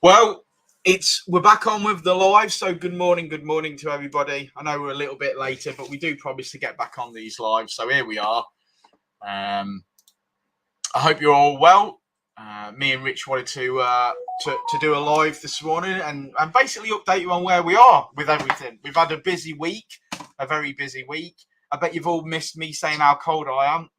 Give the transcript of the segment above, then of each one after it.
Well, we're back on with the live, so good morning to everybody. I know we're a little bit later, but we do promise to get back on these lives, so here we are. I hope you're all well. Me and Rich wanted to do a live this morning and basically update you on where we are with everything. We've had a busy week, a very busy week. I bet you've all missed me saying how cold I am.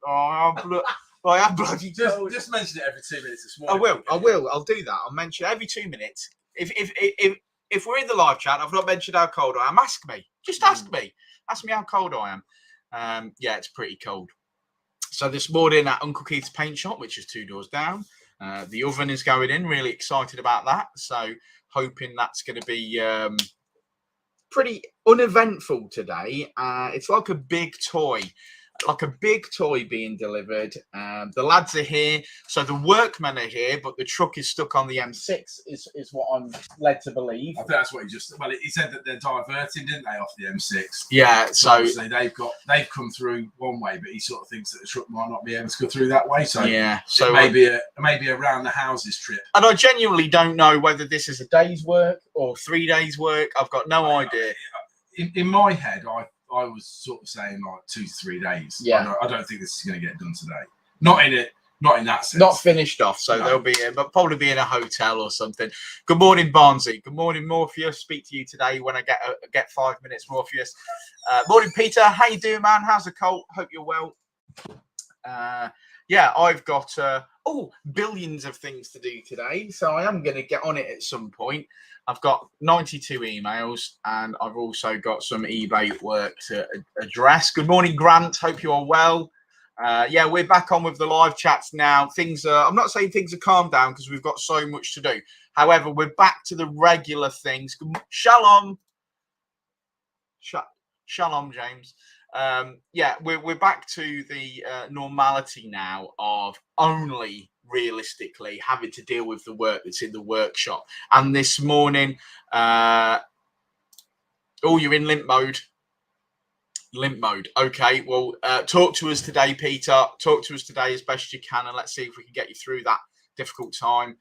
I am bloody cold. Just mention it every 2 minutes this morning. I will. I'll do that. I'll mention it every 2 minutes. If we're in the live chat, I've not mentioned how cold I am. Ask me. Just ask me. Ask me how cold I am. Yeah, it's pretty cold. So this morning at Uncle Keith's paint shop, which is 2 doors down, the oven is going in. Really excited about that. So hoping that's going to be pretty uneventful today. It's like a big toy. Being delivered. The lads are here, so the workmen are here, but the truck is stuck on the M6 is what I'm led to believe. I think that's what he said that they're diverting, didn't they, off the M6? Yeah, so obviously they've come through one way, but he sort of thinks that the truck might not be able to go through that way. So yeah, so maybe around the houses trip. And I genuinely don't know whether this is a day's work or 3 days work. I've got no idea. In my head, I was sort of saying like 2 to 3 days. Yeah, I don't think this is going to get done today. Not in that sense. Not finished off, so they'll be in, but probably be in a hotel or something. Good morning, Barnsey. Good morning, Morpheus. Speak to you today when I get 5 minutes, Morpheus. Morning, Peter. How you doing, man? How's the cold? Hope you're well. Yeah, I've got billions of things to do today, so I am going to get on it at some point. I've got 92 emails, and I've also got some eBay work to address. Good morning, Grant. Hope you are well. Yeah, we're back on with the live chats now. I'm not saying things are calmed down because we've got so much to do. However, we're back to the regular things. Shalom. Shalom, James. Yeah, we're back to the normality now of only realistically having to deal with the work that's in the workshop. And this morning, you're in limp mode. Okay, well, talk to us today, Peter. Talk to us today as best you can, and let's see if we can get you through that difficult time.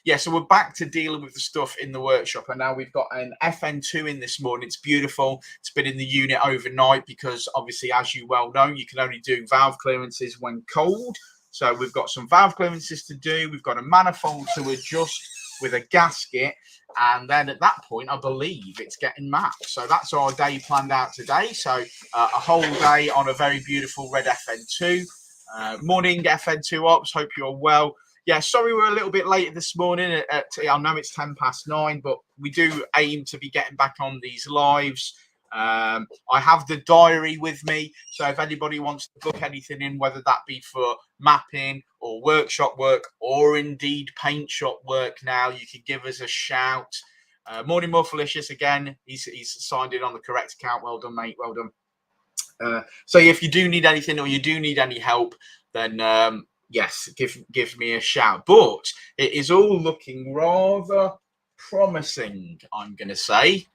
Yeah, so we're back to dealing with the stuff in the workshop, and now we've got an FN2 in this morning. It's beautiful. It's been in the unit overnight because obviously, as you well know, you can only do valve clearances when cold. So we've got some valve clearances to do. We've got a manifold to adjust with a gasket, and then at that point, I believe it's getting mapped. So that's our day planned out today. So a whole day on a very beautiful red FN2. Morning, FN2 ops. Hope you're well. Yeah, sorry we're a little bit later this morning. I know it's 9:10, but we do aim to be getting back on these lives. I have the diary with me, so if anybody wants to book anything in, whether that be for mapping or workshop work or indeed paint shop work now, you can give us a shout. Morning, more Felicius again. He's signed in on the correct account. Well done, mate. Well done. So if you do need anything or you do need any help, then yes, give me a shout. But it is all looking rather promising, I'm going to say.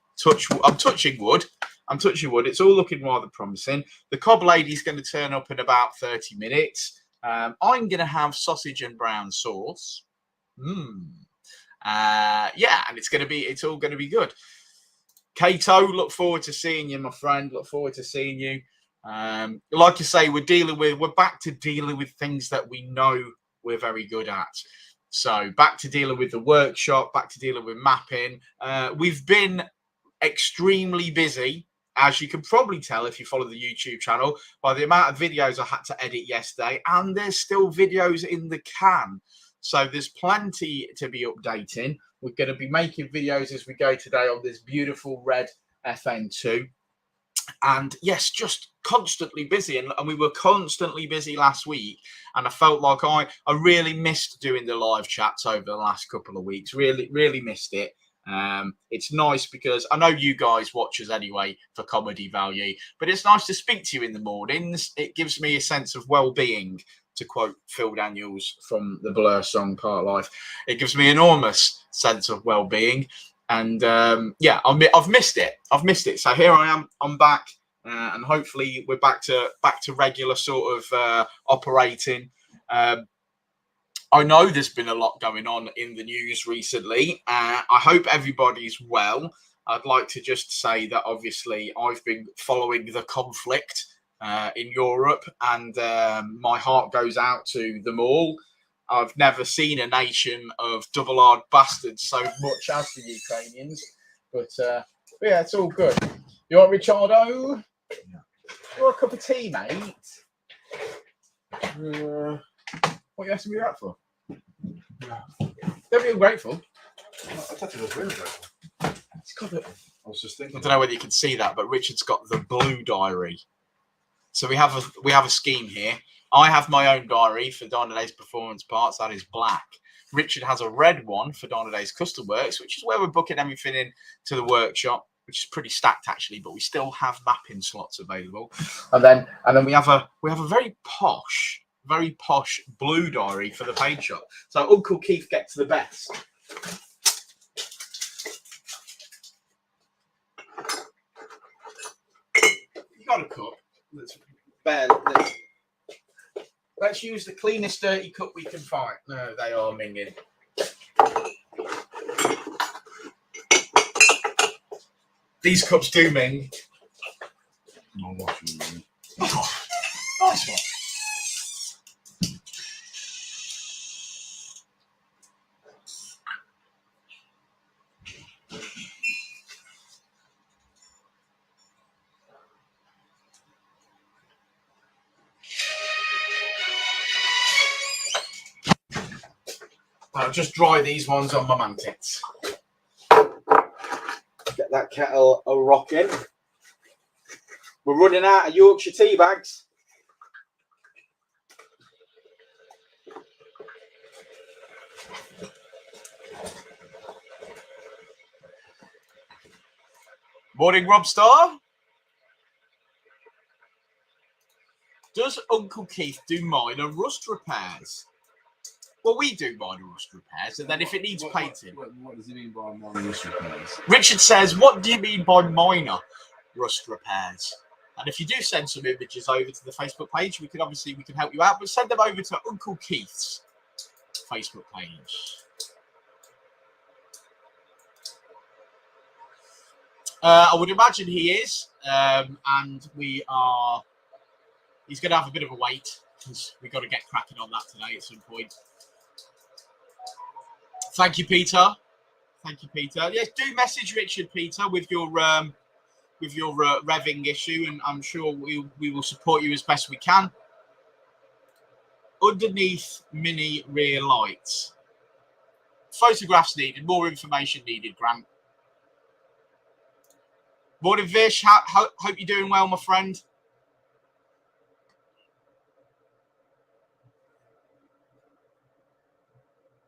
I'm touching wood. It's all looking rather promising. The cob lady's going to turn up in about 30 minutes. I'm going to have sausage and brown sauce. Yeah, and it's all going to be good. Kato, look forward to seeing you, my friend. Look forward to seeing you. Like you say, we're back to dealing with things that we know we're very good at. So back to dealing with the workshop, back to dealing with mapping. We've been extremely busy, as you can probably tell if you follow the YouTube channel, by the amount of videos I had to edit yesterday, and there's still videos in the can. So there's plenty to be updating. We're going to be making videos as we go today on this beautiful red FN2. And yes, just constantly busy, and we were constantly busy last week, and I felt like I really missed doing the live chats over the last couple of weeks. Really missed it. It's nice because I know you guys watch us anyway for comedy value, but it's nice to speak to you in the mornings. It gives me a sense of well-being, to quote Phil Daniels from the Blur song Part Life. It gives me enormous sense of well-being. And yeah, I've missed it. So here I am. I'm back, and hopefully we're back to regular sort of operating. I know there's been a lot going on in the news recently. I hope everybody's well. I'd like to just say that obviously I've been following the conflict in Europe, and my heart goes out to them all. I've never seen a nation of double-hard bastards so much as the Ukrainians. But yeah, it's all good. You want Richardo? Yeah. You want a cup of tea, mate? What are you asking me that for? Yeah. Don't be ungrateful. I thought it was really grateful. It's got the... I was just thinking. I don't know whether you can see that, but Richard's got the blue diary. So we have a scheme here. I have my own diary for Dynodaze Performance Parts. That is black. Richard has a red one for Dynodaze Custom Works, which is where we're booking everything in to the workshop, which is pretty stacked actually, but we still have mapping slots available. And then we have a very posh blue diary for the paint shop. So Uncle Keith gets the best. You got a cup that's bare. Let's use the cleanest dirty cup we can find. No, they are minging. These cups do ming. I'm watching them. Oh, nice one. I'll just dry these ones on my mantits. Get that kettle a rocking. We're running out of Yorkshire tea bags. Morning, Rob Star. Does Uncle Keith do minor rust repairs? Well, we do minor rust repairs, and then if it needs painting. What does he mean by minor rust repairs? Richard says, what do you mean by minor rust repairs? And if you do send some images over to the Facebook page, we can help you out, but send them over to Uncle Keith's Facebook page. I would imagine he is, and he's going to have a bit of a wait, because we've got to get cracking on that today at some point. Thank you, Peter. Thank you, Peter. Yes, do message Richard, Peter, with your revving issue, and I'm sure we will support you as best we can. Underneath mini rear lights. Photographs needed. More information needed, Grant. Morning, Vish. Hope you're doing well, my friend.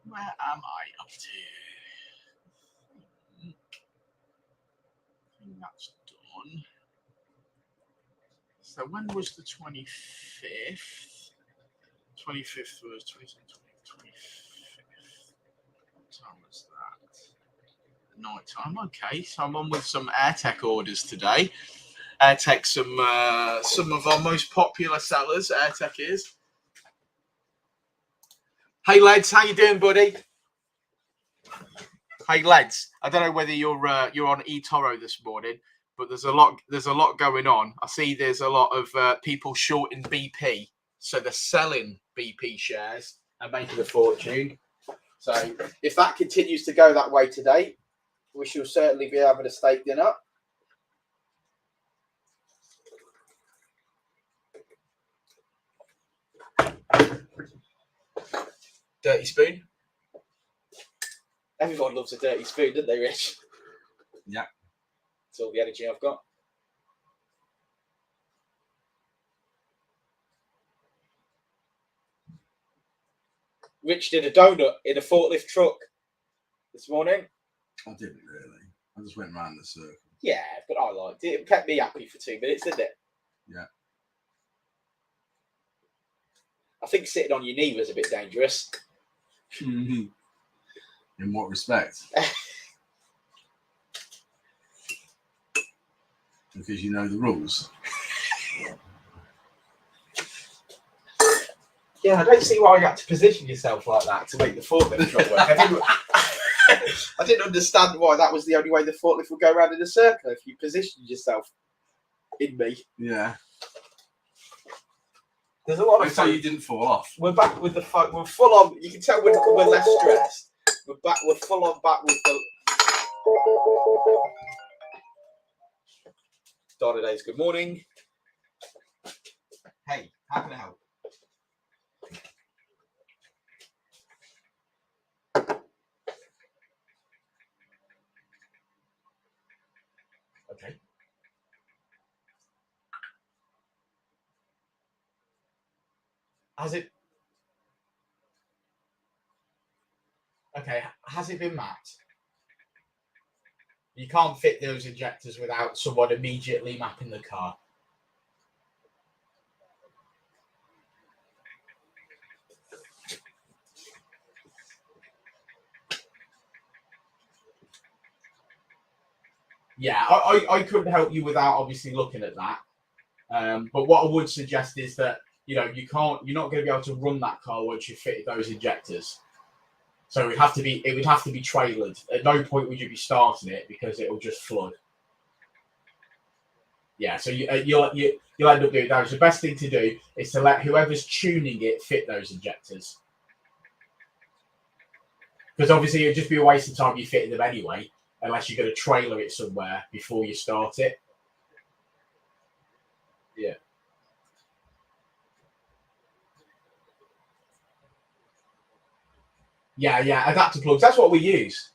Where am I up to? I think that's done. So when was the 25th? 25th was 25th. What time was that? Night time. Okay, so I'm on with some AirTech orders today. AirTech, some of our most popular sellers. AirTech is. Hey, Leds, how you doing, buddy? Hey, Leds, I don't know whether you're on eToro this morning, but there's a lot going on. I see there's a lot of people short in BP, so they're selling BP shares and making a fortune. So if that continues to go that way today, we shall certainly be having a steak dinner. Dirty spoon. Everyone loves a dirty spoon, don't they, Rich? Yeah. That's all the energy I've got. Rich did a donut in a forklift truck this morning. I didn't really. I just went round the circle. Yeah, but I liked it. It kept me happy for 2 minutes, didn't it? Yeah. I think sitting on your knee was a bit dangerous. In what respect? Because you know the rules. Yeah, I don't see why you had to position yourself like that to make the forklift truck work. I didn't understand why that was the only way the forklift would go around in a circle if you positioned yourself in me. Yeah. There's a lot of. So you didn't fall off. We're back with the fun. We're full on. You can tell we're less stressed. We're back. We're full on back with the. Dynodaze, good morning. Hey, how can I help? Okay. Has it? Okay. Has it been mapped? You can't fit those injectors without someone immediately mapping the car. Yeah, I couldn't help you without obviously looking at that. But what I would suggest is that you're not going to be able to run that car once you've fitted those injectors. So it would have to be trailered. At no point would you be starting it because it will just flood. Yeah, so you'll end up doing that. The best thing to do is to let whoever's tuning it fit those injectors. Because obviously it'd just be a waste of time you fitting them anyway, unless you're going to trailer it somewhere before you start it. Yeah. Yeah, adapter plugs. That's what we use.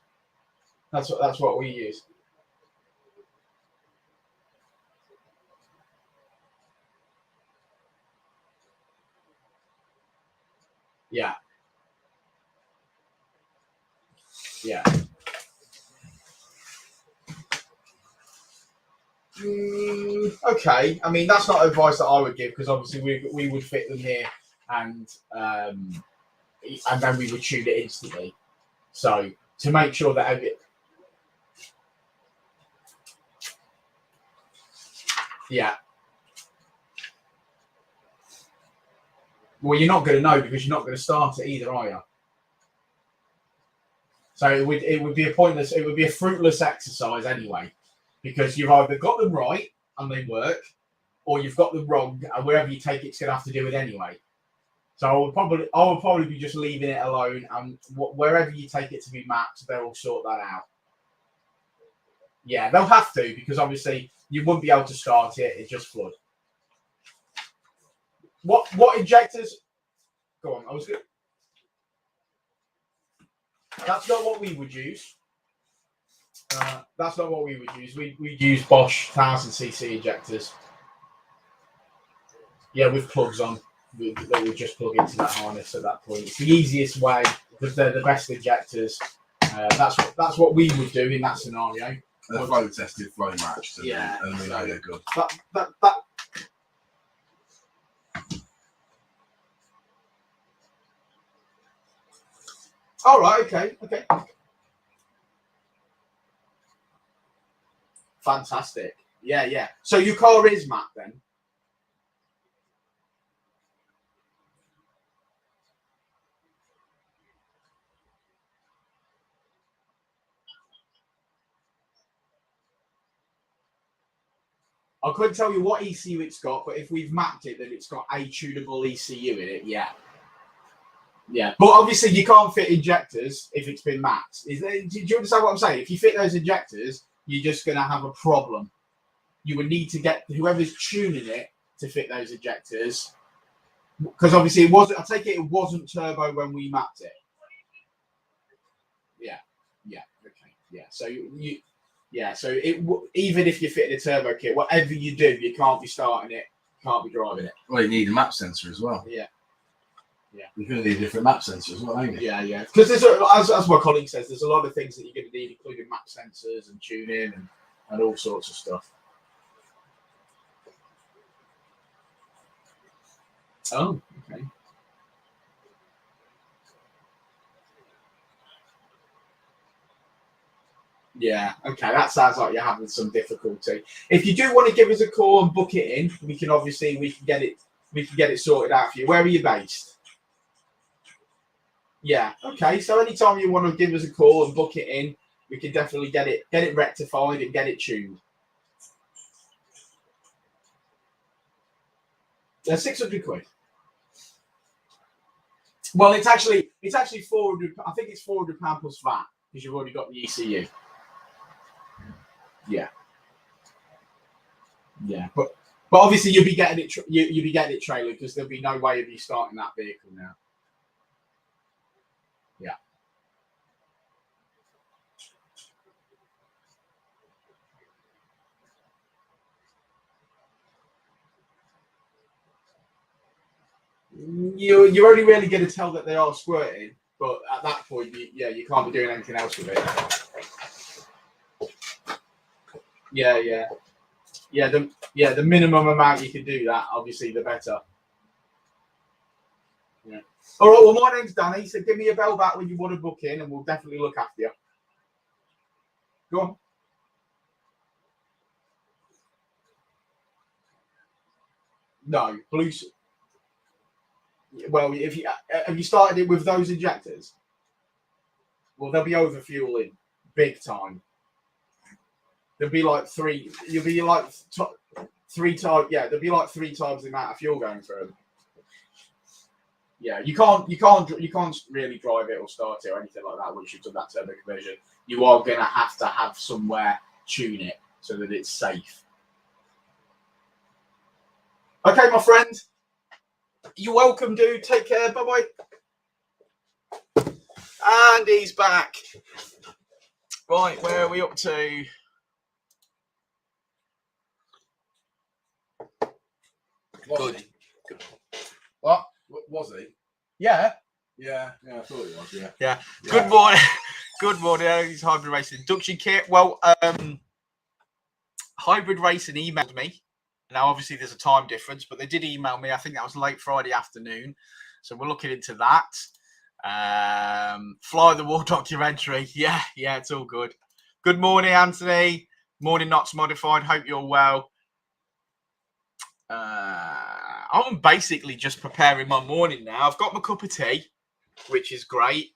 That's what we use. Yeah. Yeah. Okay. I mean, that's not advice that I would give because obviously we would fit them here and then we would tune it instantly. So to make sure that yeah. Well, you're not going to know because you're not going to start it either, are you? So it would be a fruitless exercise anyway, because you've either got them right and they work, or you've got them wrong, and wherever you take it's going to have to do it anyway. So I would probably be just leaving it alone, and wherever you take it to be mapped, they'll sort that out. Yeah, they'll have to because obviously you wouldn't be able to start it; it just flood. What injectors? Go on, I was good. That's not what we would use. That's not what we would use. We'd use Bosch 1000cc injectors. Yeah, with plugs on. They would just plug into that harness at that point. It's the easiest way because they're the best injectors. That's what we would do in that scenario. They're flow tested, flow matched, and we know they're good. That. All right. Okay. Fantastic. Yeah. So your car is mapped then? I couldn't tell you what ECU it's got, but if we've mapped it, then it's got a tunable ECU in it. Yeah. But obviously you can't fit injectors if it's been mapped. Do you understand what I'm saying? If you fit those injectors, you're just going to have a problem. You would need to get whoever's tuning it to fit those injectors, because obviously it wasn't. I take it wasn't turbo when we mapped it. Yeah. Okay. Yeah. So So even if you fit the turbo kit, whatever you do, you can't be starting it, can't be driving it. Well, you need a map sensor as well. Yeah. You're going to need a different map sensor as well, ain't you? Yeah. Because as my colleague says, there's a lot of things that you're going to need, including map sensors and tuning and all sorts of stuff. Oh, okay. Yeah, okay. That sounds like you're having some difficulty. If you do want to give us a call and book it in, we can get it sorted out for you. Where are you based? Yeah. Okay. So anytime you want to give us a call and book it in, we can definitely get it rectified and get it tuned. They're 600 quid. Well, it's actually 400. I think it's £400 plus VAT because you've already got the ECU. Yeah. Yeah, but obviously you'll be getting it. You'll be getting it trailer because there'll be no way of you starting that vehicle now. Yeah. You're only really going to tell that they are squirting, but at that point, you can't be doing anything else with it. Yeah. The minimum amount you can do that, obviously, the better. Yeah. All right. Well, my name's Danny. So give me a bell back when you want to book in, and we'll definitely look after you. Go on. No, blue. Well, if you have you started it with those injectors, well, they'll be over fueling big time. There'll be like three. You'll be like 3 times. Yeah, there'll be like 3 times the amount of fuel going through them. Yeah, you can't really drive it or start it or anything like that once you've done that turbo conversion. You are gonna have to have somewhere tune it so that it's safe. Okay, my friend. You're welcome, dude. Take care. Bye bye. And he's back. Right, where are we up to? Good. What? Was he? Yeah. Yeah, I thought he was, yeah. Yeah. Good morning. Good morning. He's Hybrid Racing induction kit. Well, Hybrid Racing emailed me. Now, obviously, there's a time difference, but they did email me. I think that was late Friday afternoon. So we're looking into that. Fly the Wall documentary. Yeah, it's all good. Good morning, Anthony. Morning, Knots Modified. Hope you're well. I'm basically just preparing my morning now. I've got my cup of tea, which is great.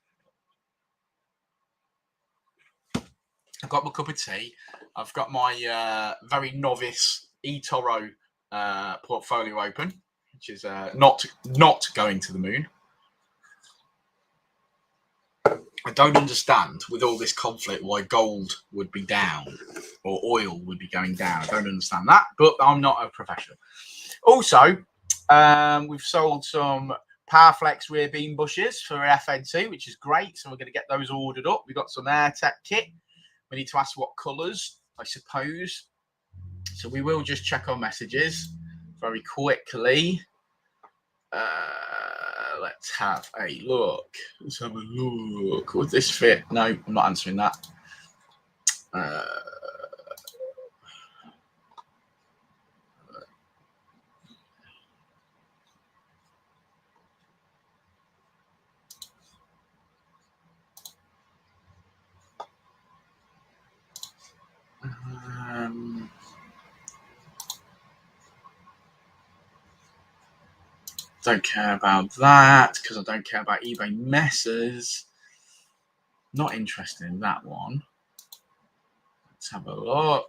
I've got my cup of tea. I've got my very novice eToro portfolio open, which is not going to the moon. I don't understand with all this conflict why gold would be down or oil would be going down. I don't understand that, but I'm not a professional. Also, we've sold some Powerflex rear beam bushes for FN2, which is great. So we're going to get those ordered up. We've got some AirTech kit. We need to ask what colours, I suppose. So we will just check our messages very quickly. Let's have a look. Let's have a look. Would this fit? No, I'm not answering that. Don't care about that because I don't care about eBay messes. Not interested in that one. Let's have a look.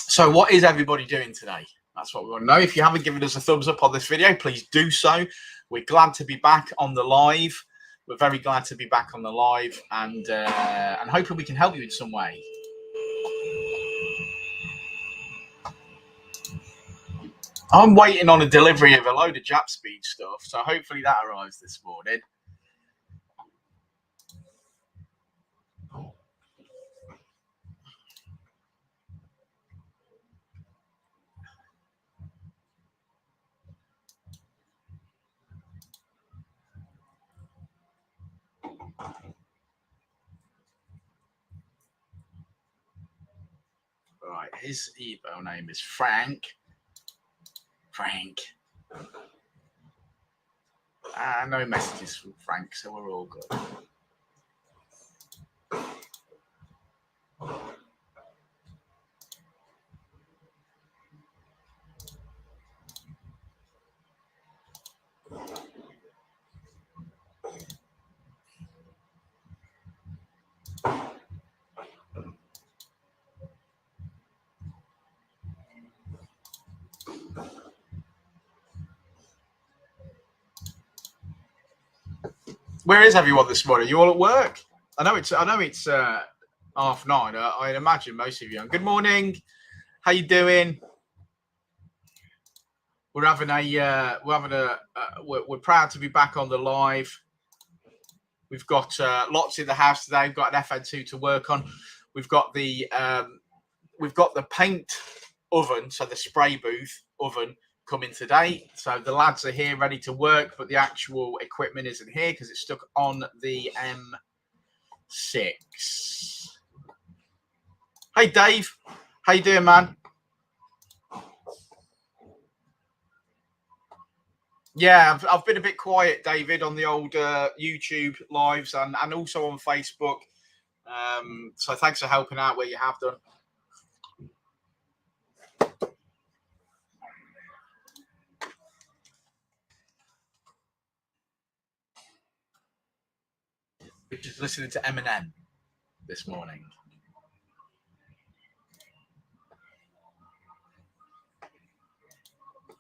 So what is everybody doing today? That's what we want to know. If you haven't given us a thumbs up on this video, please do so. We're glad to be back on the live. We're very glad to be back on the live and hopefully we can help you in some way. I'm waiting on a delivery of a load of Jap Speed stuff, so hopefully that arrives this morning. His email name is Frank. No messages from Frank, so we're all good. Where is everyone this morning? You all at work? I know it's 9:30. I imagine most of you. Good morning. How you doing? We're proud to be back on the live. We've got lots in the house today. We've got an FN2 to work on. We've got the paint oven, so the spray booth oven, coming today. So the lads are here ready to work, but the actual equipment isn't here because it's stuck on the M6. Hey Dave, how you doing, man? Yeah, I've been a bit quiet, David, on the old YouTube lives and also on Facebook. So thanks for helping out where you have done. We're just listening to Eminem this morning.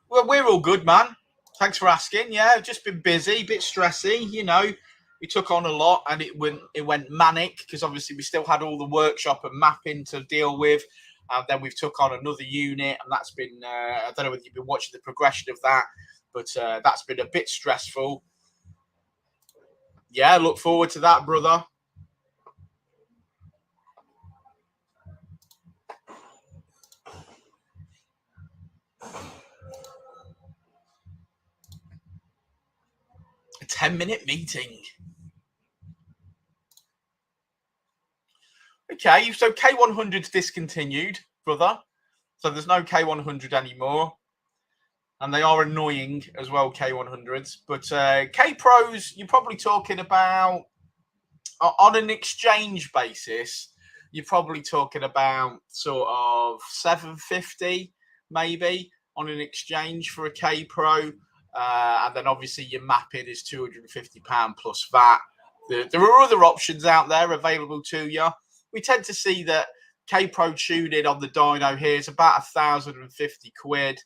Well, we're all good, man. Thanks for asking. Yeah, just been busy, a bit stressy. You know, we took on a lot, and it went manic because obviously we still had all the workshop and mapping to deal with. And then we've took on another unit, and that's been I don't know whether you've been watching the progression of that, but that's been a bit stressful. Yeah, look forward to that, brother. A 10-minute meeting. Okay, so K100's discontinued, brother. So there's no K100 anymore. And they are annoying as well, K100s. But K-Pros, you're probably talking about, on an exchange basis, you're probably talking about sort of $750 maybe on an exchange for a K-Pro. And then obviously your mapping is £250 plus VAT. There are other options out there available to you. We tend to see that K-Pro tuning on the dyno here is about £1,050.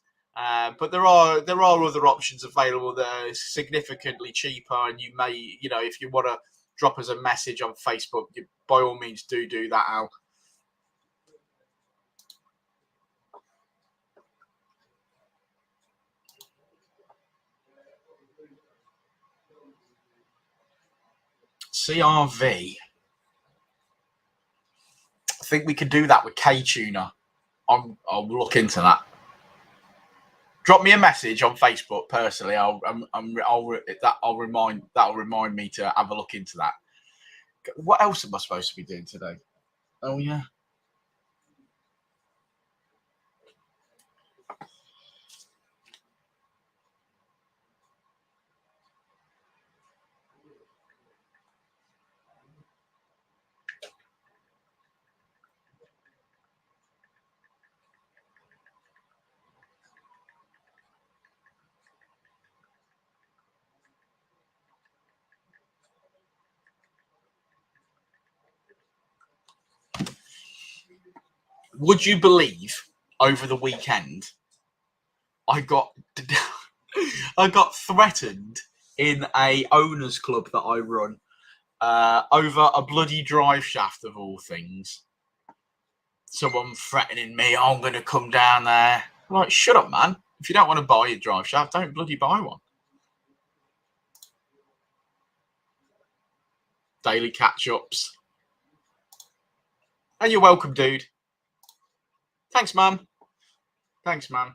But there are other options available that are significantly cheaper, and you may, if you want to drop us a message on Facebook, you, by all means do that, Al. CRV. I think we could do that with K-Tuner. I'll look into that. Drop me a message on Facebook personally. That'll remind me to have a look into that. What else am I supposed to be doing today? Oh yeah. Would you believe over the weekend I got threatened in a owners club that I run over a bloody drive shaft of all things. Someone threatening me, oh, I'm going to come down there. I'm like, shut up, man. If you don't want to buy a drive shaft, don't bloody buy one. Daily catch-ups. And you're welcome, dude. Thanks, man. Thanks, man.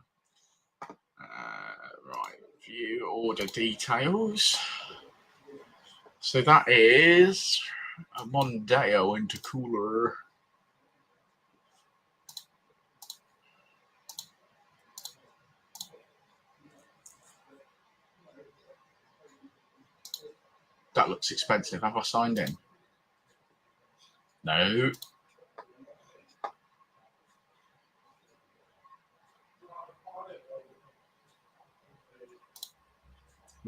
Right, view order details. So that is a Mondeo intercooler. That looks expensive. Have I signed in? No.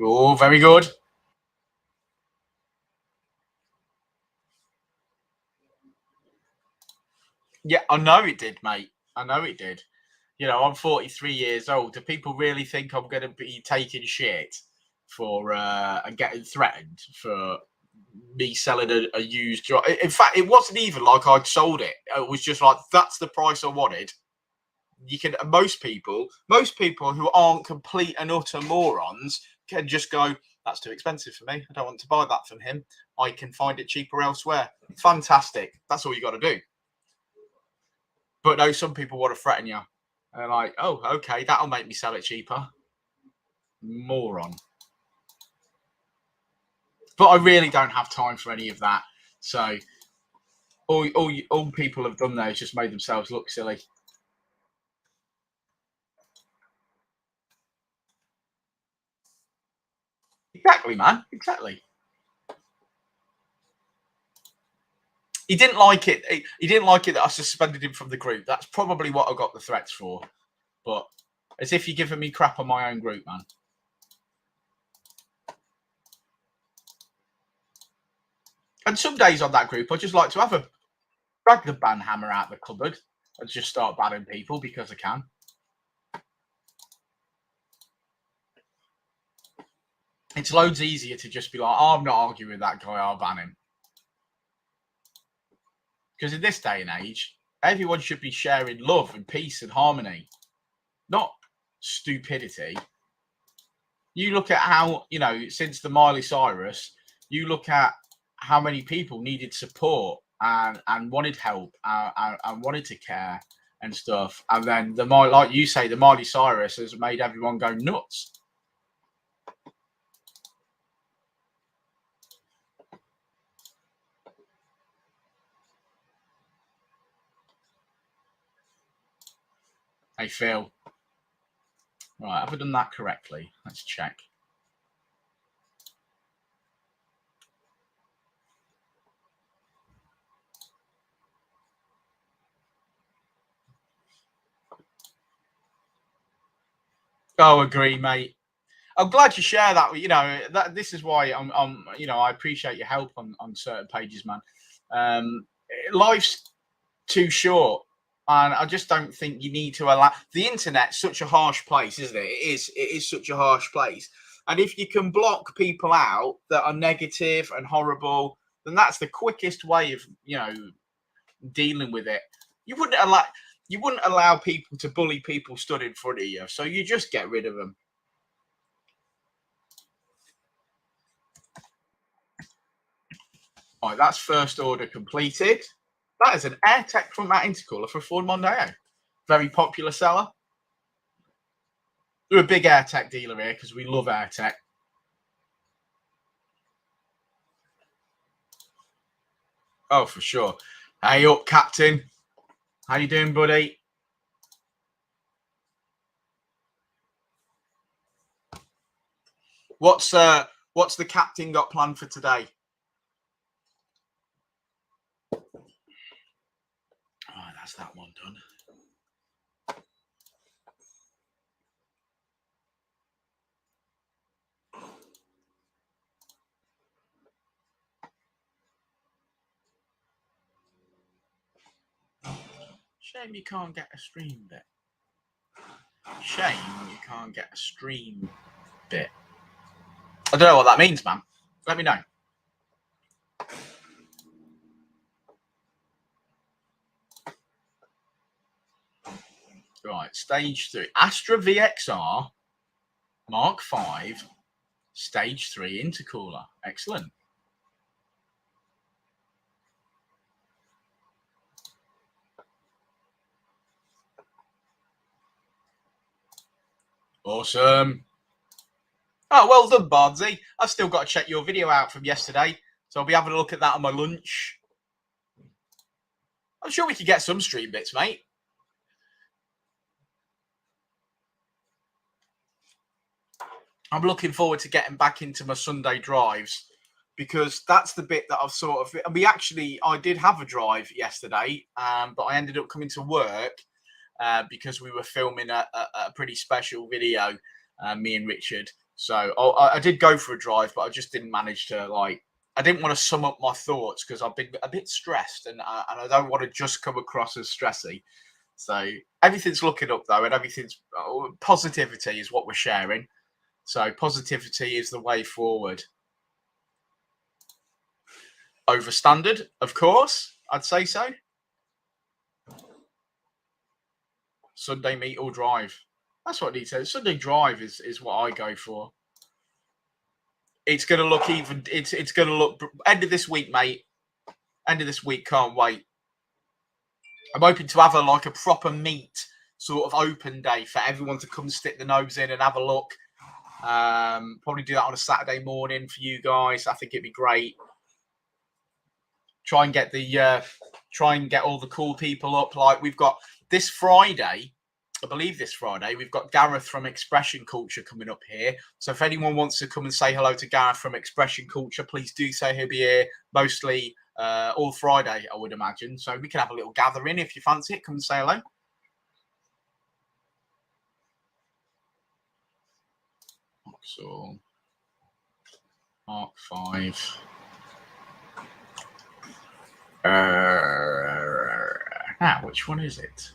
Oh, very good. Yeah, I know it did, mate. I know it did. You know, I'm 43 years old. Do people really think I'm going to be taking shit for and getting threatened for me selling a used job? In fact, it wasn't even like I'd sold it. It was just like, that's the price I wanted. You can, most people who aren't complete and utter morons can just go, that's too expensive for me. I don't want to buy that from him. I can find it cheaper elsewhere. Fantastic. That's all you got to do. But no, some people want to threaten you. And like, oh, okay, that'll make me sell it cheaper. Moron. But I really don't have time for any of that. So all people have done there is just made themselves look silly. Exactly, man. Exactly. He didn't like it. He didn't like it that I suspended him from the group. That's probably what I got the threats for. But as if you're giving me crap on my own group, man. And some days on that group, I just like to have a drag the ban hammer out the cupboard and just start banning people because I can. It's loads easier to just be like, oh, I'm not arguing with that guy, I'll ban him. Because in this day and age, everyone should be sharing love and peace and harmony, not stupidity. You look at how, you know, since the Miley Cyrus, you look at how many people needed support and wanted help and wanted to care and stuff. And then, like you say, the Miley Cyrus has made everyone go nuts. Hey, Phil. Right, have I done that correctly? Let's check. Oh, agree, mate. I'm glad you share that. You know, this is why I'm you know, I appreciate your help on certain pages, man. Life's too short, and I just don't think you need to allow the internet's such a harsh place, isn't it? It is such a harsh place. And if you can block people out that are negative and horrible, then that's the quickest way of, you know, dealing with it. You wouldn't allow people to bully people stood in front of you, so you just get rid of them. All right, that's first order completed. That is an AirTech front mount intercooler for a Ford Mondeo. Very popular seller. We're a big AirTech dealer here because we love AirTech. Oh, for sure. Hey up, Captain. How you doing, buddy? What's the captain got planned for today? Oh, that's that one done. Shame you can't get a stream bit. Shame you can't get a stream bit. I don't know what that means, man. Let me know. Right, stage 3. Astra VXR Mark 5 stage 3 intercooler. Excellent. Awesome. Oh, well done, Bardsey. I've still got to check your video out from yesterday, so I'll be having a look at that on my lunch. I'm sure we could get some stream bits, mate. I'm looking forward to getting back into my Sunday drives because that's the bit that I've sort of. I did have a drive yesterday, but I ended up coming to work because we were filming a pretty special video, me and Richard. So I did go for a drive, but I just didn't manage to I didn't want to sum up my thoughts because I've been a bit stressed, and I don't want to just come across as stressy. So everything's looking up though, and everything's positivity is what we're sharing. So positivity is the way forward. Over standard, of course, I'd say so. Sunday meet or drive. That's what he says. Sunday drive is what I go for. It's going to look even. It's going to look end of this week, mate. End of this week. Can't wait. I'm hoping to have a proper meet sort of open day for everyone to come stick the nose in and have a look. Probably do that on a Saturday morning for you guys. I think it'd be great. Try and get all the cool people up. Like we've got this Friday, I believe this Friday, we've got Gareth from Expression Culture coming up here. So if anyone wants to come and say hello to Gareth from Expression Culture, please do so. He'll be here mostly all Friday, I would imagine. So we can have a little gathering if you fancy it. Come and say hello. So, Mark 5. Now, which one is it?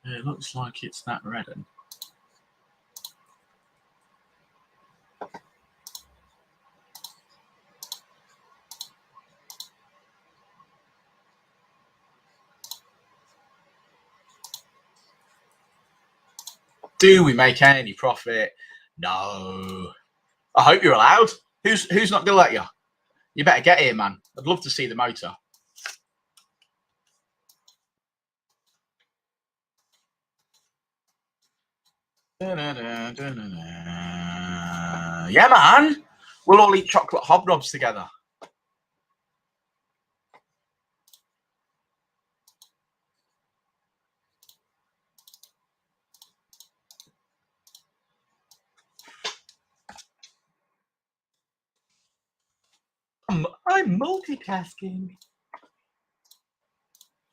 It looks like it's that red one. Do we make any profit? No. I hope you're allowed. Who's not going to let you? You better get here, man. I'd love to see the motor. Yeah, man. We'll all eat chocolate hobnobs together. I'm multitasking.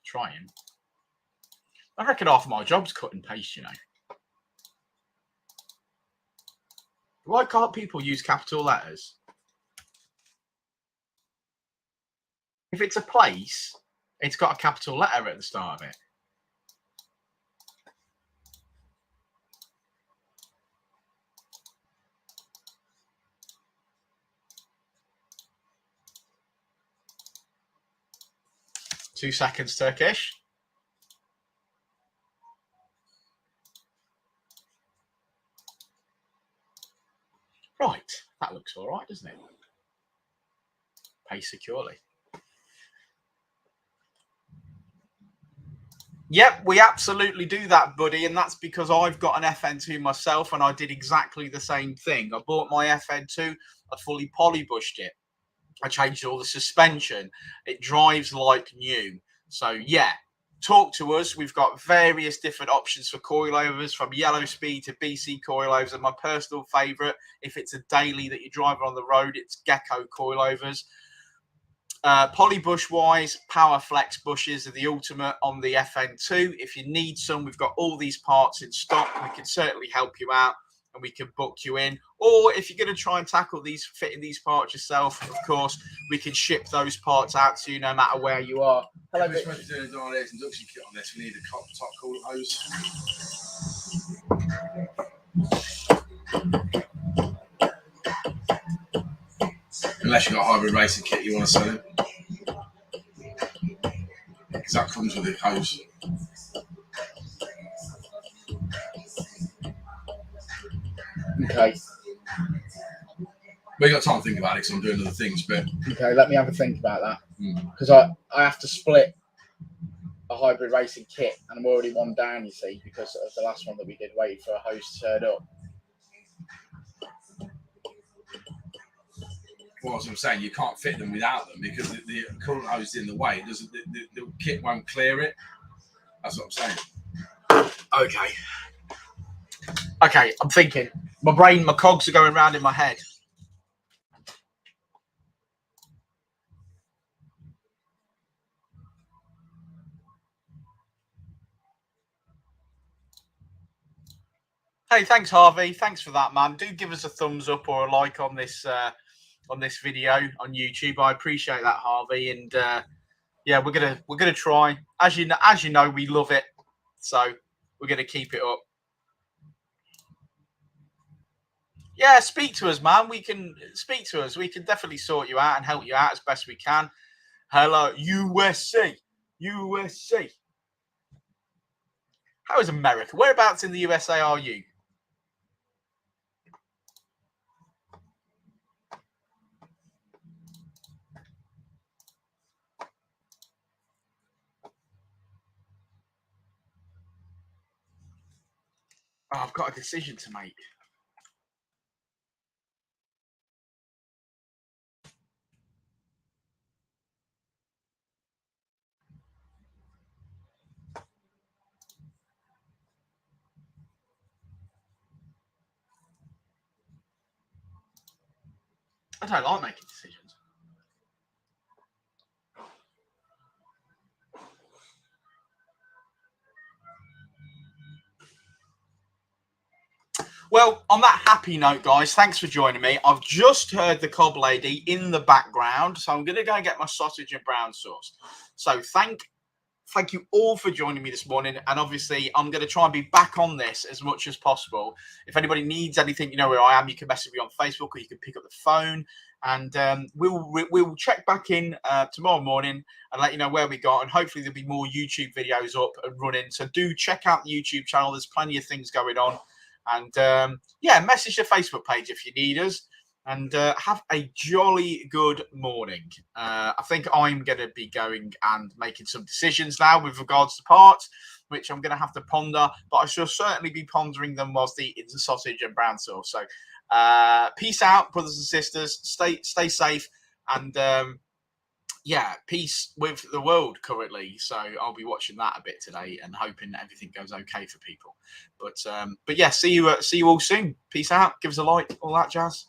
Trying. I reckon half of my job's cut and paste, you know. Why can't people use capital letters? If it's a place, it's got a capital letter at the start of it. Two seconds, Turkish. Right, that looks all right, doesn't it? Pay securely. Yep, we absolutely do that, buddy, and that's because I've got an FN2 myself, and I did exactly the same thing. I bought my FN2, I fully polybushed it. I changed all the suspension. It drives like new. So, yeah, talk to us. We've got various different options for coilovers, from yellow speed to BC coilovers. And my personal favourite, if it's a daily that you're driving on the road, it's Gecko coilovers. Polybush wise, Power Flex bushes are the ultimate on the FN2. If you need some, we've got all these parts in stock. We can certainly help you out and we can book you in. Or if you're going to try and tackle fitting these parts yourself, of course, we can ship those parts out to you no matter where you are. Hello, we're supposed to be doing a Dynodaze induction kit on this. We need a top coolant hose. Unless you've got a hybrid racing kit you want to sell it. Because that comes with a hose. Okay. We got time to think about it because I'm doing other things, but... Okay, let me have a think about that. Because I have to split a hybrid racing kit, and I'm already one down, you see, because of the last one that we did, waiting for a hose to turn up. Well, as I'm saying, you can't fit them without them because the coolant hose is in the way. The kit won't clear it. That's what I'm saying. Okay, I'm thinking. My cogs are going round in my head. Hey, thanks, Harvey. Thanks for that, man. Do give us a thumbs up or a like on this video on YouTube. I appreciate that, Harvey. And yeah, we're gonna try. As you know, we love it, so we're gonna keep it up. Yeah, speak to us, man. We can speak to us. We can definitely sort you out and help you out as best we can. Hello, USA, USA. How is America? Whereabouts in the USA are you? Oh, I've got a decision to make. I don't like making decisions. Well, on that happy note, guys, thanks for joining me. I've just heard the cob lady in the background, so I'm going to go and get my sausage and brown sauce. So thank you all for joining me this morning. And obviously, I'm going to try and be back on this as much as possible. If anybody needs anything, you know where I am. You can message me on Facebook or you can pick up the phone. And we'll check back in tomorrow morning and let you know where we got. And hopefully there'll be more YouTube videos up and running. So do check out the YouTube channel. There's plenty of things going on. And yeah, message the Facebook page if you need us. And have a jolly good morning. I think I'm going to be going and making some decisions now with regards to parts, which I'm going to have to ponder. But I shall certainly be pondering them whilst eating the sausage and brown sauce. So peace out, brothers and sisters. Stay safe. And yeah, peace with the world currently. So I'll be watching that a bit today and hoping that everything goes okay for people. But yeah, see you all soon. Peace out. Give us a like, all that jazz.